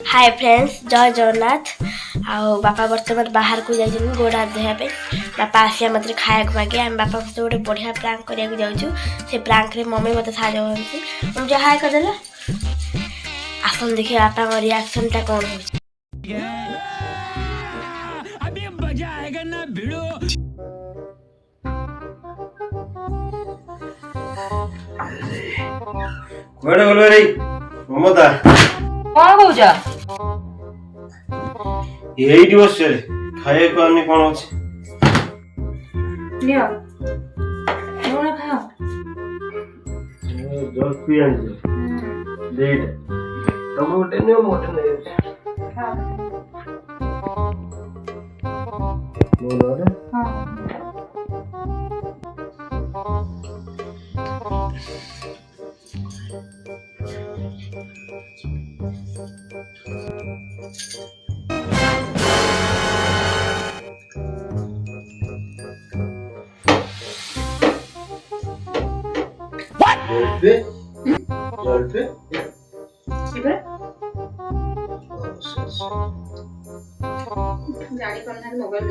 Hi friends जय जगन्नाथ आओ बापा बर्तमान बाहर को जाइए गोड़ हाथ धोवाई बापा आसिया मतलब खाया मागे आम बापा सहित गोटे बढ़िया प्रांक करने जाऊँ से प्रांक रे मम्मी मत साहय मुझे हाय करदेला आसन देखिए बापा रिएक्शन टा कौन हो कुआडे गलो रे ममता कौन कहूछ एइटी बस रे खाए को आनी कोन अछि लियो कोन खाओ 10 पी आन डेट तब गोटे ने मोटे नै खा मोनो रे हां जल्दी शिबे गाड़ी करना मोबाइल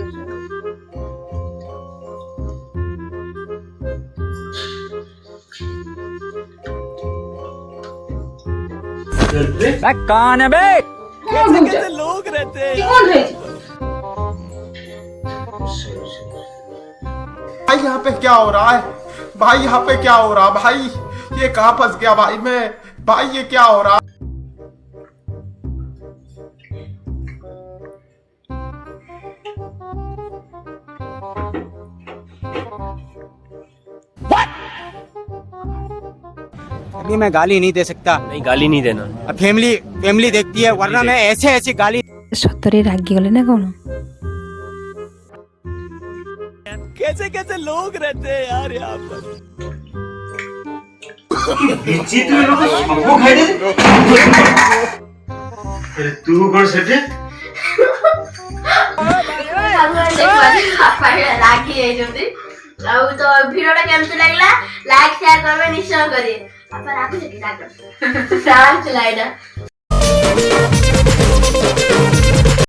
जल्दी कौन है बे? कैसे कैसे लोग रहते हैं कौन है भाई यहाँ पे क्या हो रहा है भाई यहाँ पे क्या हो रहा भाई ये कहाँ फंस गया भाई मैं भाई ये क्या हो रहा अभी मैं गाली नहीं दे सकता। नहीं गाली नहीं देना अब फैमिली देखती है वरना मैं ऐसे गाली सतरे रागी गले ना कौन कैसे कैसे लोग रहते हैं यार यहाँ पर। जीत में लोग सबको खाई दे अरे तू कौन सेटे तो भिडियोटा केमती लागला लाइक शेयर करबे निश्चय करिए बापा राखु छै की डाक्टर प्रांक चलाइना